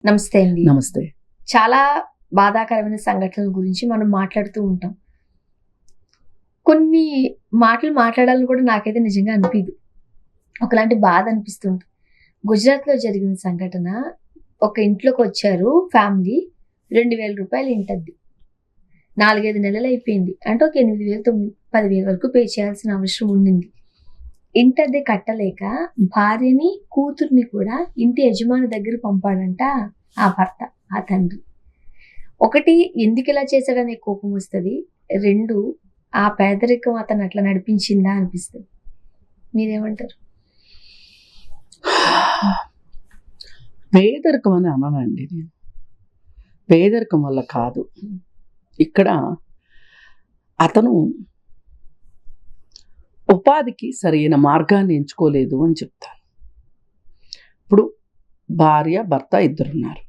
నమస్తే అండి. నమస్తే. చాలా బాధాకరమైన సంఘటనల గురించి మనం మాట్లాడుతూ ఉంటాం. కొన్ని మాటలు మాట్లాడాలని కూడా నాకైతే నిజంగా అనిపియదు. ఒకలాంటి బాధ అనిపిస్తుంది. గుజరాత్‌లో జరిగిన సంఘటన, ఒక ఇంట్లోకొచ్చారు ఫ్యామిలీ. రూ. 2,000 ఇంటద్దె. 4, 5 నెలలు అయిపోయింది. అంటే ఒక 8,000, 10,000 వరకు పే చేయాల్సిన అవసరం ఉండింది. ఇంటద్దె కట్టలేక భార్యని, కూతుర్ని కూడా ఇంటి యజమాని దగ్గరికి పంపాడంట ఆ భర్త, ఆ తండ్రి. ఒకటి, ఎందుకిలా చేశాడనే కోపం వస్తది. 2, ఆ పేదరికం అతను అట్లా నడిపించిందా అనిపిస్తది. మీరేమంటారు? పేదరికం అని అననండి నేను. పేదరికం వల్ల కాదు. ఇక్కడ అతను ఉపాధికి సరైన మార్గాన్ని ఎంచుకోలేదు అని చెప్తాను. ఇప్పుడు భార్య, భర్త ఇద్దరున్నారు.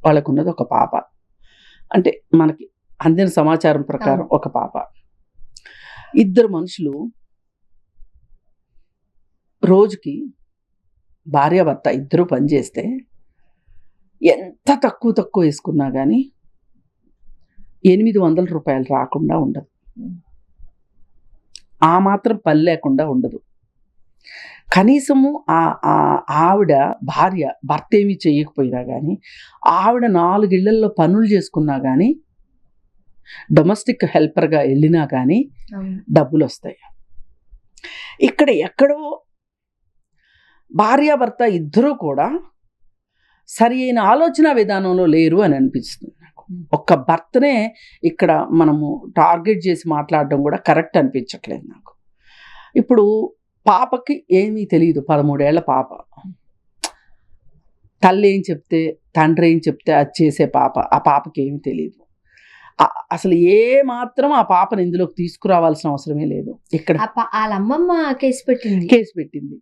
వాళ్ళకున్నది ఒక పాప. అంటే మనకి అందిన సమాచారం ప్రకారం ఒక పాప. ఇద్దరు మనుషులు రోజుకి భార్య, భర్త ఇద్దరు పనిచేస్తే ఎంత తక్కువ వేసుకున్నా కానీ ₹800 రాకుండా ఉండదు. ఆ మాత్రం పని లేకుండా ఉండదు. కనీసము ఆవిడ భార్య, భర్త ఏమీ చేయకపోయినా కానీ ఆవిడ 4 ఇళ్లల్లో పనులు చేసుకున్నా కానీ, డొమెస్టిక్ హెల్పర్గా వెళ్ళినా కానీ డబ్బులు వస్తాయి. ఇక్కడ ఎక్కడో భార్యాభర్త ఇద్దరూ కూడా సరి అయిన ఆలోచన విధానంలో లేరు అని అనిపిస్తుంది నాకు. ఒక్క భర్తనే ఇక్కడ మనము టార్గెట్ చేసి మాట్లాడడం కూడా కరెక్ట్ అనిపించట్లేదు నాకు. ఇప్పుడు పాపకి ఏమీ తెలియదు, 13 ఏళ్ల పాప. తల్లి ఏం చెప్తే, తండ్రి ఏం చెప్తే అది చేసే పాప. ఆ పాపకి ఏమీ తెలియదు. అసలు ఏ మాత్రం ఆ పాపను ఇందులోకి తీసుకురావాల్సిన అవసరమే లేదు. ఇక్కడ వాళ్ళ అమ్మమ్మ కేసు పెట్టింది.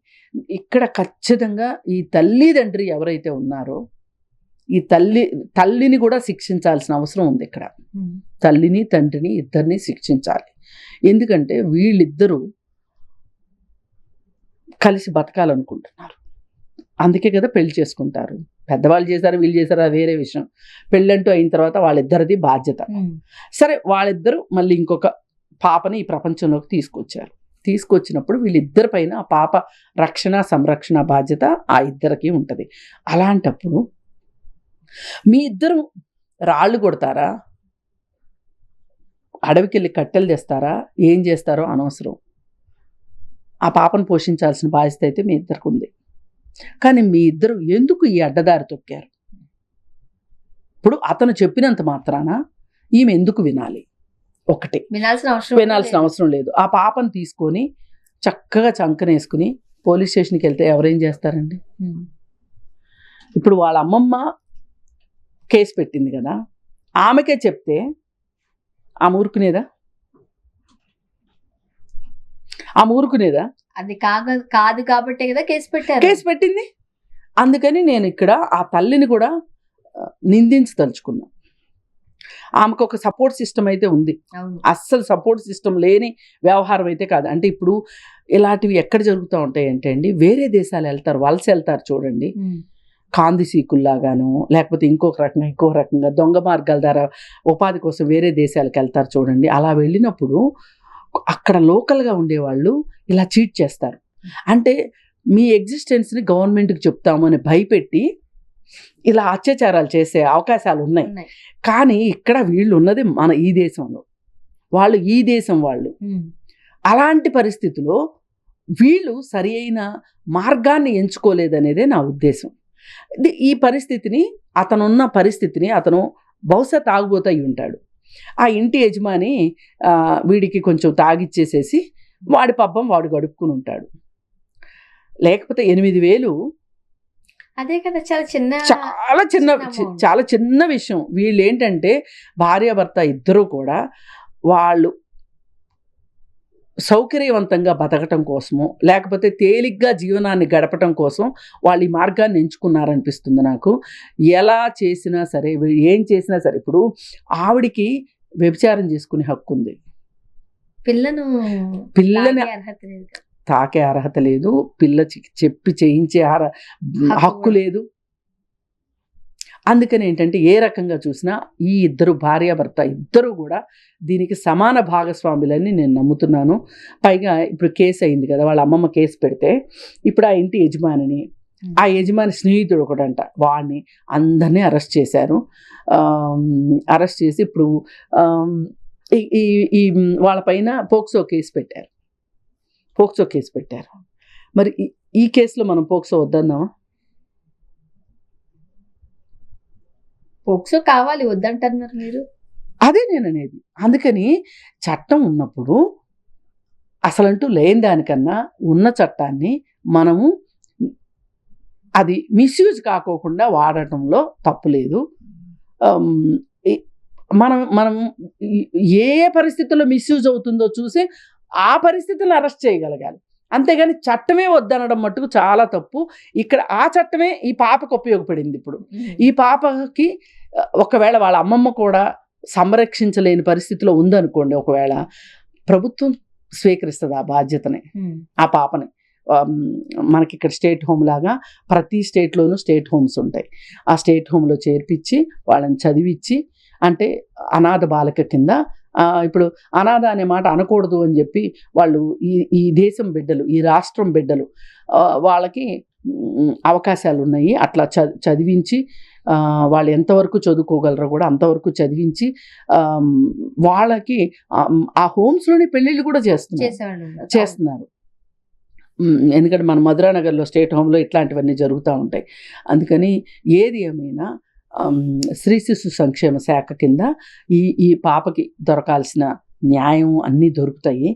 ఇక్కడ ఖచ్చితంగా ఈ తల్లిదండ్రి ఎవరైతే ఉన్నారో, ఈ తల్లిని కూడా శిక్షించాల్సిన అవసరం ఉంది. ఇక్కడ తల్లిని, తండ్రిని ఇద్దరిని శిక్షించాలి. ఎందుకంటే వీళ్ళిద్దరూ కలిసి బతకాలనుకుంటున్నారు. అందుకే కదా పెళ్లి చేసుకుంటారు. పెద్దవాళ్ళు చేశారు, వీళ్ళు చేశారు, అది వేరే విషయం. పెళ్ళంటూ అయిన తర్వాత వాళ్ళిద్దరిది బాధ్యత. సరే, వాళ్ళిద్దరూ మళ్ళీ ఇంకొక పాపని ఈ ప్రపంచంలోకి తీసుకొచ్చినప్పుడు వీళ్ళిద్దరి పైన ఆ పాప రక్షణ, సంరక్షణ బాధ్యత ఆ ఇద్దరికి ఉంటుంది. అలాంటప్పుడు మీ ఇద్దరు రాళ్ళు కొడతారా, అడవికి వెళ్ళి కట్టెలు తెస్తారా, ఏం చేస్తారో అనవసరం. ఆ పాపను పోషించాల్సిన బాధ్యత అయితే మీ ఇద్దరికి ఉంది. కానీ మీ ఇద్దరు ఎందుకు ఈ అడ్డదారి తొక్కారు? ఇప్పుడు అతను చెప్పినంత మాత్రాన ఈమె ఎందుకు వినాలి? ఒకటి, వినాల్సిన అవసరం లేదు. ఆ పాపను తీసుకొని చక్కగా చంకనేసుకుని పోలీస్ స్టేషన్కి వెళ్తే ఎవరేం చేస్తారండి? ఇప్పుడు వాళ్ళ అమ్మమ్మ కేసు పెట్టింది కదా, ఆమెకే చెప్తే ఆమె ఊరుకునేదా? అది కాదు కాబట్టి కదా కేసు పెట్టింది. అందుకని నేను ఇక్కడ ఆ తల్లిని కూడా నిందించదలుచుకున్నా. ఆమెకు ఒక సపోర్ట్ సిస్టమ్ అయితే ఉంది. అస్సలు సపోర్ట్ సిస్టమ్ లేని వ్యవహారం అయితే కాదు. అంటే ఇప్పుడు ఇలాంటివి ఎక్కడ జరుగుతూ ఉంటాయి అంటే అండి, వేరే దేశాలు వెళ్తారు, వలస వెళ్తారు చూడండి, కాందిసీకుల్లాగాను, లేకపోతే ఇంకొక రకంగా దొంగ మార్గాల ద్వారా ఉపాధి కోసం వేరే దేశాలకు వెళ్తారు చూడండి. అలా వెళ్ళినప్పుడు అక్కడ లోకల్గా ఉండేవాళ్ళు ఇలా చీట్ చేస్తారు. అంటే మీ ఎగ్జిస్టెన్స్ని గవర్నమెంట్కి చెప్తాము అని భయపెట్టి ఇలా అత్యాచారాలు చేసే అవకాశాలు ఉన్నాయి. కానీ ఇక్కడ వీళ్ళు ఉన్నది మన ఈ దేశంలో, వాళ్ళు ఈ దేశం వాళ్ళు. అలాంటి పరిస్థితిలో వీళ్ళు సరి అయిన మార్గాన్ని ఎంచుకోలేదనేదే నా ఉద్దేశం. ఈ పరిస్థితిని, అతనున్న పరిస్థితిని, అతను బహుశా తాగుబోతూ అయి ఉంటాడు. ఆ ఇంటి యజమాని వీడికి కొంచెం తాగిచ్చేసేసి వాడి పబ్బం వాడు గడుపుకుని ఉంటాడు. లేకపోతే 8,000 అదే కదా, చాలా చిన్న విషయం. వీళ్ళు ఏంటంటే భార్యాభర్త ఇద్దరూ కూడా వాళ్ళు సౌకర్యవంతంగా బతకటం కోసమో, లేకపోతే తేలిగ్గా జీవనాన్ని గడపటం కోసం వాళ్ళు ఈ మార్గాన్ని ఎంచుకున్నారనిపిస్తుంది నాకు. ఎలా చేసినా సరే, ఏం చేసినా సరే, ఇప్పుడు ఆవిడికి వ్యభిచారం చేసుకునే హక్కు ఉంది, పిల్లని తాకే అర్హత లేదు, పిల్ల చెప్పి చేయించే హక్కు లేదు. అందుకని ఏంటంటే ఏ రకంగా చూసినా ఈ ఇద్దరు భార్యాభర్త ఇద్దరు కూడా దీనికి సమాన భాగస్వాములని నేను నమ్ముతున్నాను. పైగా ఇప్పుడు కేసు అయింది కదా, వాళ్ళ అమ్మమ్మ కేసు పెడితే ఇప్పుడు ఆ ఇంటి యజమానిని, ఆ యజమాని స్నేహితుడు ఒకటంట, వాడిని అందరినీ అరెస్ట్ చేశారు. అరెస్ట్ చేసి ఇప్పుడు ఈ వాళ్ళపైన పోక్సో కేసు పెట్టారు. మరి ఈ కేసులో మనం పోక్సో వద్దన్నామా? పోక్సో కావాలి, వద్దంటున్నారు మీరు. అదే నేను అనేది. అందుకని చట్టం ఉన్నప్పుడు అసలంటూ లేని దానికన్నా ఉన్న చట్టాన్ని మనము అది మిస్యూజ్ కాకోకుండా వాడటంలో తప్పు లేదు. మనం ఏ పరిస్థితుల్లో మిస్యూజ్ అవుతుందో చూసి ఆ పరిస్థితులను అరెస్ట్ చేయగలగాలి. అంతేగాని చట్టమే వద్దనడం మట్టుకు చాలా తప్పు. ఇక్కడ ఆ చట్టమే ఈ పాపకు ఉపయోగపడింది. ఇప్పుడు ఈ పాపకి ఒకవేళ వాళ్ళ అమ్మమ్మ కూడా సంరక్షించలేని పరిస్థితిలో ఉందనుకోండి, ఒకవేళ ప్రభుత్వం స్వీకరిస్తుంది ఆ బాధ్యతని, ఆ పాపని. మనకి ఇక్కడ స్టేట్ హోమ్ లాగా ప్రతి స్టేట్లోనూ స్టేట్ హోమ్స్ ఉంటాయి. ఆ స్టేట్ హోమ్లో చేర్పించి వాళ్ళని చదివించి, అంటే అనాథ బాలిక కింద. ఇప్పుడు అనాథ అనే మాట అనకూడదు అని చెప్పి వాళ్ళు ఈ దేశం బిడ్డలు, ఈ రాష్ట్రం బిడ్డలు, వాళ్ళకి అవకాశాలు ఉన్నాయి. అట్లా చదివించి వాళ్ళు ఎంతవరకు చదువుకోగలరో కూడా అంతవరకు చదివించి వాళ్ళకి ఆ హోమ్స్లోని పెళ్ళిళ్ళు కూడా చేస్తున్నారు. ఎందుకంటే మన మధురానగర్లో స్టేట్ హోమ్లో ఇట్లాంటివన్నీ జరుగుతూ ఉంటాయి. అందుకని ఏది ఏమైనా స్త్రీ శిశు సంక్షేమ శాఖ కింద ఈ పాపకి దొరకాల్సిన న్యాయం అన్నీ దొరుకుతాయి.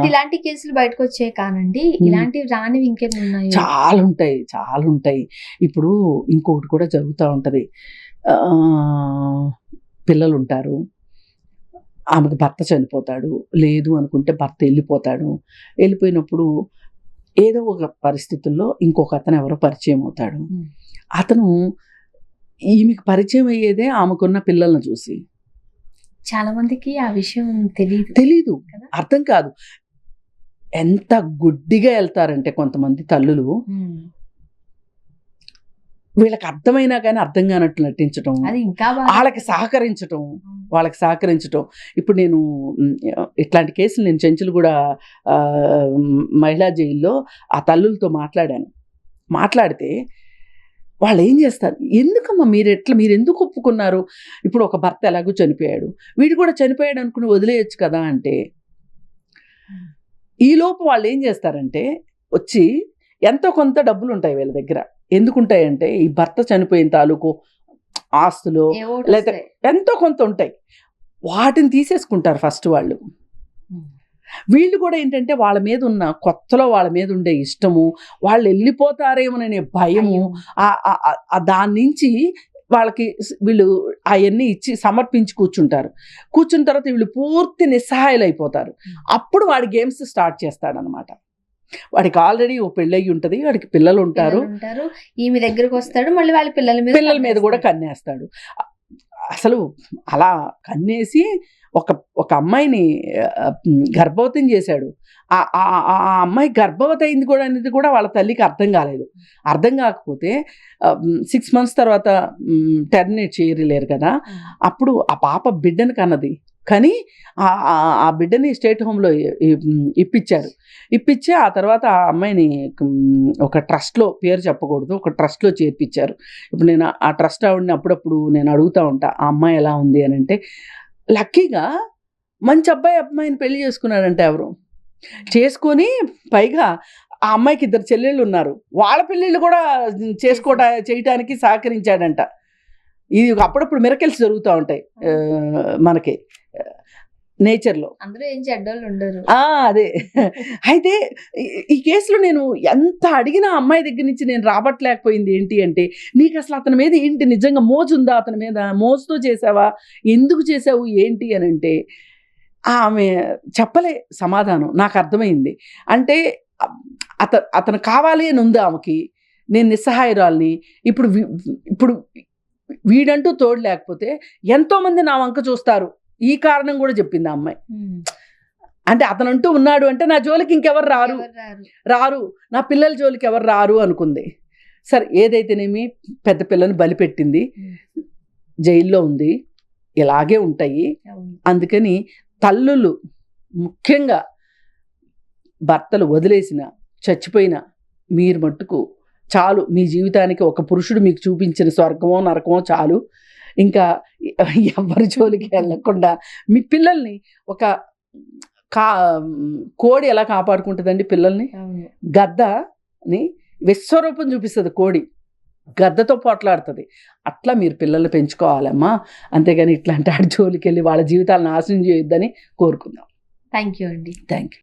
ఇలాంటి కేసులు బయటకు వచ్చే కానండి, ఇలాంటివి రానివి ఇంకేమి ఉన్నాయి? చాలా ఉంటాయి. ఇప్పుడు ఇంకొకటి కూడా జరుగుతూ ఉంటుంది. పిల్లలు ఉంటారు, ఆమెకు భర్త చనిపోతాడు, లేదు అనుకుంటే భర్త వెళ్ళిపోయినప్పుడు ఏదో ఒక పరిస్థితుల్లో ఇంకొక అతను ఎవరో పరిచయం అవుతాడు. అతను ఈమెకు పరిచయం అయ్యేదే ఆమెకున్న పిల్లలను చూసి. చాలా మందికి ఆ విషయం తెలీదు, అర్థం కాదు. ఎంత గుడ్డిగా వెళ్తారంటే కొంతమంది తల్లులు, వీళ్ళకి అర్థమైనా కానీ అర్థం కానట్లు నటించటం, వాళ్ళకి సహకరించటం. ఇప్పుడు నేను ఇట్లాంటి కేసులు నేను చెంచులు కూడా మహిళా జైల్లో ఆ తల్లులతో మాట్లాడితే వాళ్ళు ఏం చేస్తారు, ఎందుకమ్మా మీరు ఎందుకు ఒప్పుకున్నారు? ఇప్పుడు ఒక భర్త ఎలాగో చనిపోయాడు, వీడు కూడా చనిపోయాడు అనుకుని వదిలేయచ్చు కదా అంటే, ఈలోపు వాళ్ళు ఏం చేస్తారంటే వచ్చి ఎంతో కొంత డబ్బులు ఉంటాయి వీళ్ళ దగ్గర. ఎందుకుంటాయంటే ఈ భర్త చనిపోయిన తాలూకు ఆస్తులు లేదా ఎంతో కొంత ఉంటాయి, వాటిని తీసేసుకుంటారు ఫస్ట్ వాళ్ళు. వీళ్ళు కూడా ఏంటంటే వాళ్ళ మీద ఉన్న కొత్తలో వాళ్ళ మీద ఉండే ఇష్టము, వాళ్ళు వెళ్ళిపోతారేమోననే భయము, దాని నుంచి వాళ్ళకి వీళ్ళు అవన్నీ ఇచ్చి సమర్పించి కూర్చున్న తర్వాత వీళ్ళు పూర్తి నిస్సహాయాలు అయిపోతారు. అప్పుడు వాడి గేమ్స్ స్టార్ట్ చేస్తాడనమాట. వాడికి ఆల్రెడీ ఓ పెళ్ళయి ఉంటుంది, వాడికి పిల్లలు ఉంటారు, ఈమె దగ్గరకు వస్తాడు, మళ్ళీ వాళ్ళ పిల్లల మీద కూడా కన్నేస్తాడు. అసలు అలా కన్నేసి ఒక అమ్మాయిని గర్భవతిని చేశాడు. ఆ అమ్మాయి గర్భవతి అయింది కూడా అనేది కూడా వాళ్ళ తల్లికి అర్థం కాలేదు. అర్థం కాకపోతే 6 months తర్వాత టెర్మినేట్ చేయలేరు కదా, అప్పుడు ఆ పాప బిడ్డను కన్నది. కానీ ఆ బిడ్డని స్టేట్ హోమ్లో ఇప్పించి ఆ తర్వాత ఆ అమ్మాయిని ఒక ట్రస్ట్లో, పేరు చెప్పకూడదు, ఒక ట్రస్ట్లో చేర్పించారు. ఇప్పుడు నేను ఆ ట్రస్ట్ ఆవిడని అప్పుడప్పుడు నేను అడుగుతూ ఉంటా, ఆ అమ్మాయి ఎలా ఉంది అని అంటే, లక్కీగా మంచి అమ్మాయిని పెళ్లి చేసుకున్నాడంటే ఎవరు చేసుకొని, పైగా ఆ అమ్మాయికి 2 చెల్లెళ్ళు ఉన్నారు, వాళ్ళ పెళ్ళిళ్ళు కూడా చేయటానికి సహకరించాడంట. ఇది అప్పుడప్పుడు మిరకల్స్ జరుగుతూ ఉంటాయి మనకి నేచర్లో. అందరూ ఏం చెడ్డోళ్ళు ఉండరు. అదే. అయితే ఈ కేసులో నేను ఎంత అడిగినా అమ్మాయి దగ్గర నుంచి నేను రాబట్టలేకపోయింది ఏంటి అంటే, నీకు అసలు అతని మీద ఏంటి నిజంగా మోజుందా, అతని మీద మోజుతో చేసావా, ఎందుకు చేసావు ఏంటి అని అంటే ఆమె చెప్పలే సమాధానం. నాకు అర్థమైంది. అంటే అతను కావాలి అని ఉంది ఆమెకి, నేను నిస్సహాయురాల్ని, ఇప్పుడు వీడంటూ తోడు లేకపోతే ఎంతోమంది నా వంక చూస్తారు, ఈ కారణం కూడా చెప్పింది ఆ అమ్మాయి. అంటే అతనంటూ ఉన్నాడు అంటే నా జోలికి ఇంకెవరు రారు, నా పిల్లల జోలికి ఎవరు రారు అనుకుంది. సరే ఏదైతేనేమి పెద్ద పిల్లని బలిపెట్టింది, జైల్లో ఉంది, ఇలాగే ఉంటాయి. అందుకని తల్లులు ముఖ్యంగా భర్తలు వదిలేసిన చచ్చిపోయిన మీరు మట్టుకు చాలు, మీ జీవితానికి ఒక పురుషుడు మీకు చూపించిన స్వర్గమో నరకమో చాలు. ఇంకా ఎవరి జోలికి వెళ్ళకుండా మీ పిల్లల్ని ఒక కోడి ఎలా కాపాడుకుంటుందండి పిల్లల్ని? గద్దని విశ్వరూపం చూపిస్తుంది కోడి, గద్దతో పోట్లాడుతుంది. అట్లా మీరు పిల్లల్ని పెంచుకోవాలమ్మా, అంతేగాని ఇట్లాంటి ఆడి జోలికి వెళ్ళి వాళ్ళ జీవితాలను నాశనం చేయొద్దని కోరుకుందాం. థ్యాంక్ యూ అండి. Thank you.